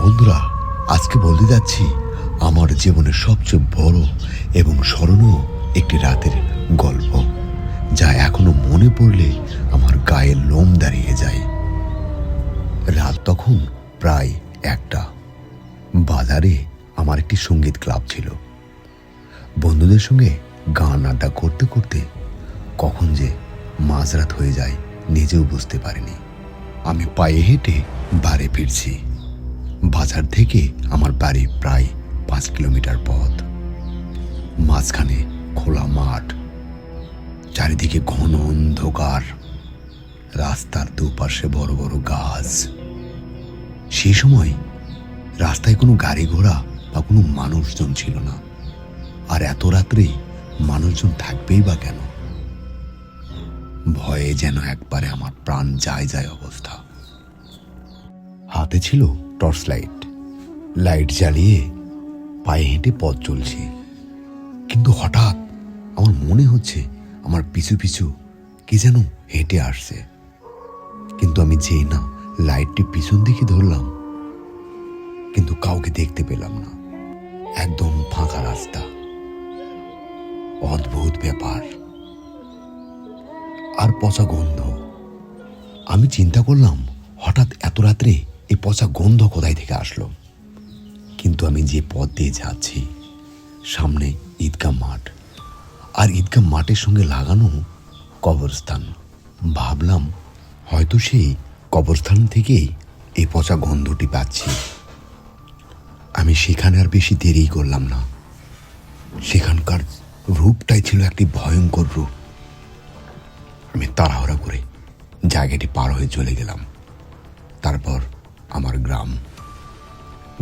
বন্ধুরা, আজকে বলতে যাচ্ছি আমার জীবনের সবচেয়ে বড় এবং স্মরণীয় একটি রাতের গল্প, যা এখনো মনে পড়লে আমার গায়ে লোম দাঁড়িয়ে যায়। রাত তখন প্রায় 1টা। বাজারে আমার একটি সঙ্গীত ক্লাব ছিল। বন্ধুদের সঙ্গে গান আড্ডা করতে করতে কখন যে মাঝরাত হয়ে যায় নিজেও বুঝতে পারিনি। আমি পায়ে হেঁটে বাড়ি ফিরছি। বাজার থেকে আমার বাড়ি প্রায় 5 কিলোমিটার পথ। মাঝখানে খোলা মাঠ, চারিদিকে ঘন অন্ধকার, রাস্তার দুপাশে বড় বড় গাছ। সেই সময় রাস্তায় কোনো গাড়ি ঘোড়া বা কোনো মানুষজন ছিল না। আর এত রাত্রে মানুষজন থাকবেই বা কেন? ভয়ে যেন একবারে আমার প্রাণ যায় যায় অবস্থা। হাতে ছিল টর্চ লাইট জ্বালিয়ে পায়ে হেঁটে পথ চলছি। কিন্তু হঠাৎ আমার মনে হচ্ছে আমার পিছু পিছু কি যেন হেঁটে আসছে। কিন্তু আমি যেই না লাইটটি পিছন দিকে ধরলাম, কিন্তু কাউকে দেখতে পেলাম না। একদম ফাঁকা রাস্তা। অদ্ভুত ব্যাপার। আর পচা গন্ধ। আমি চিন্তা করলাম, হঠাৎ এত রাত্রে এই পচা গন্ধ কোথায় থেকে আসলো? কিন্তু আমি যে পথ দিয়ে যাচ্ছি, সামনে ঈদগাহ মাঠ, আর ঈদগাহ মাঠের সঙ্গে লাগানো কবরস্থান। ভাবলাম হয়তো সেই কবরস্থান থেকেই এই পচা গন্ধটি পাচ্ছি। আমি সেখানে আর বেশি দেরি করলাম না। সেখানকার রূপটাই ছিল একটি ভয়ঙ্কর রূপ। আমি তাড়াহুড়া করে জায়গাটি পার হয়ে চলে গেলাম। তারপর আমার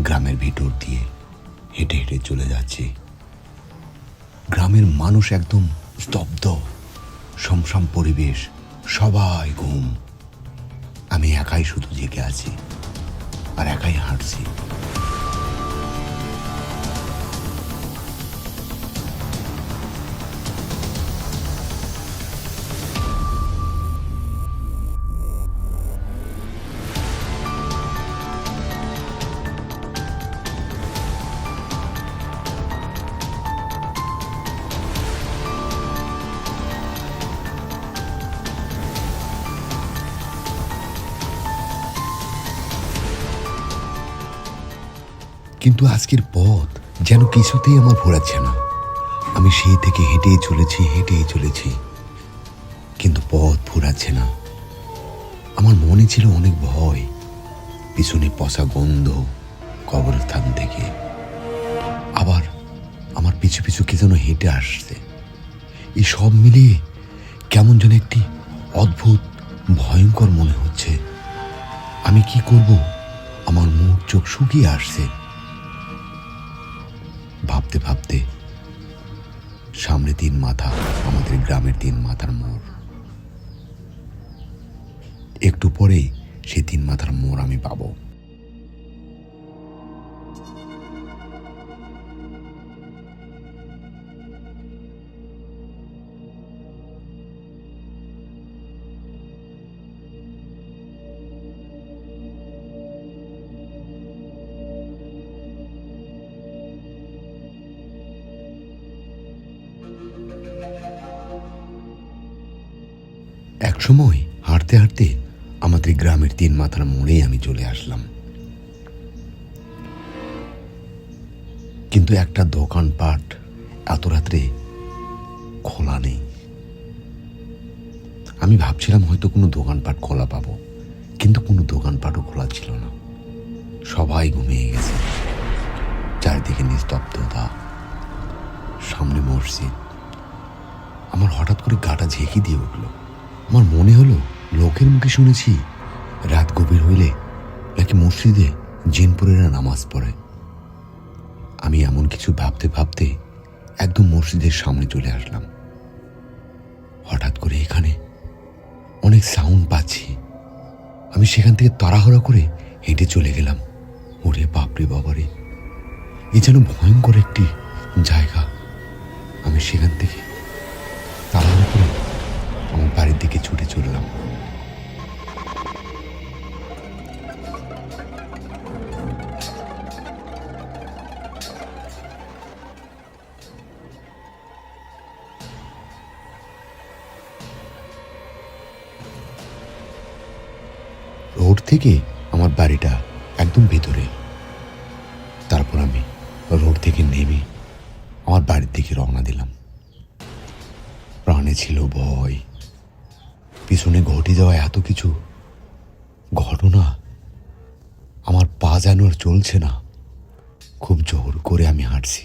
গ্রামের ভিতর দিয়ে হেঁটে হেঁটে চলে যাচ্ছি। গ্রামের মানুষ একদম স্তব্ধ, শুনশান পরিবেশ, সবাই ঘুম। আমি একাই শুধু জেগে আছি আর একাই হাঁটছি। কিন্তু আজকের পথ যেন কিছুতেই আমার ভোলাচ্ছে না। আমি সেই থেকে হেঁটেই চলেছি, কিন্তু পথ ভোলাচ্ছে না। আমার মনে ছিল অনেক ভয়, পিছনে পচা গন্ধ কবরস্থান থেকে। আবার আমার পিছু পিছু কে যেন হেঁটে আসছে। এই সব মিলিয়ে কেমন যেন একটি অদ্ভুত ভয়ঙ্কর মনে হচ্ছে। আমি কি করব? আমার মুখ চোখ শুকিয়ে আসছে। ভাবতে ভাবতে সামনে 3 মাথা, আমাদের গ্রামের 3 মাথার মোড়। একটু পরেই সেই 3 মাথার মোড় আমি পাবো। একসময় হাঁটতে হাঁটতে আমাদের গ্রামের 3 মাথার মোড়েই আমি চলে আসলাম। কিন্তু একটা দোকানপাট এত রাত্রে খোলা নেই। আমি ভাবছিলাম হয়তো কোনো দোকানপাট খোলা পাবো, কিন্তু কোনো দোকানপাটও খোলা ছিল না। সবাই ঘুমিয়ে গেছে। চারিদিকে নিস্তব্ধতা, সামনে মসজিদ। আমার হঠাৎ করে গাটা ঝেঁকি দিয়ে উঠলো। আমার মনে হলো লোকের মুখে শুনেছি রাত গভীর হইলে নাকি মসজিদে জিনপুরেরা নামাজ পড়ে। আমি এমন কিছু ভাবতে ভাবতে একদম মসজিদের সামনে চলে আসলাম। হঠাৎ করে এখানে অনেক সাউন্ড পাচ্ছি। আমি সেখান থেকে তাড়াহুড়া করে হেঁটে চলে গেলাম। ওরে বাপরে বাবারে, এ যেন ভয়ঙ্কর একটি জায়গা। আমি সেখান থেকে তাড়াহুড়া করে আমার বাড়ির দিকে ছুটে চললাম। থেকে আমার বাড়িটা একদম ভেতরে। তারপর আমি রোড থেকে নেমে আমার বাড়ির দিকে রওনা দিলাম। প্রাণে ছিল ভয়, পিছনে ঘটে যাওয়া এত কিছু ঘটনা, আমার পা যেন আর চলছে না। খুব জোর করে আমি হাঁটছি।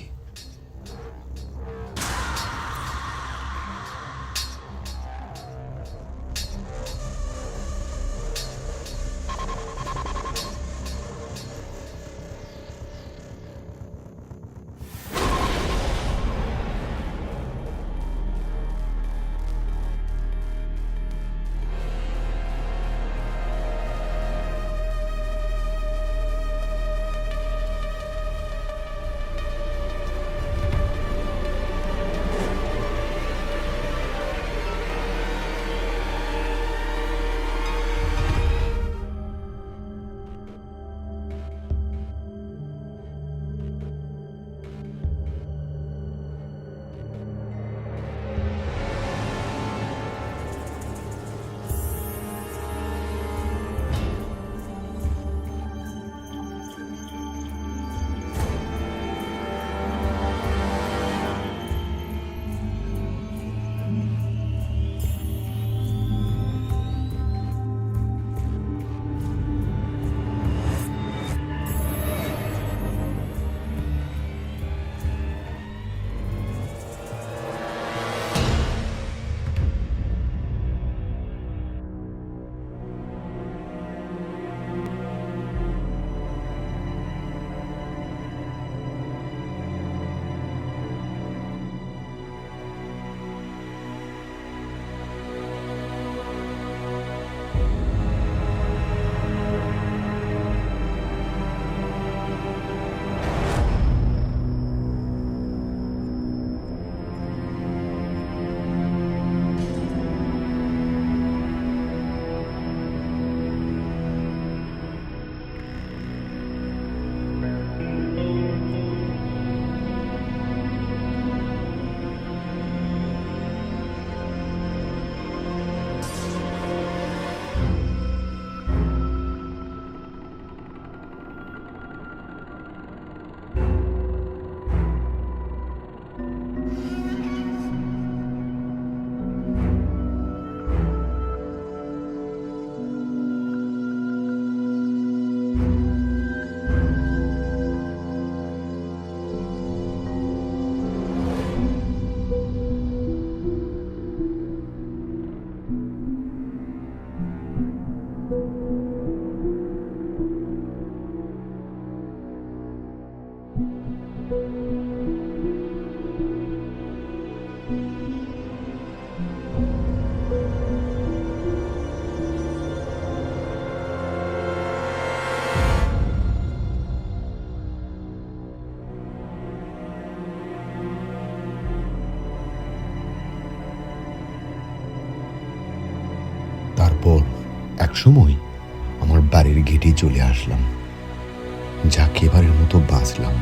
তারপর একসময় আমার বাড়ির গেটে চলে আসলাম। যাকে এবারের মতো বাঁচলাম।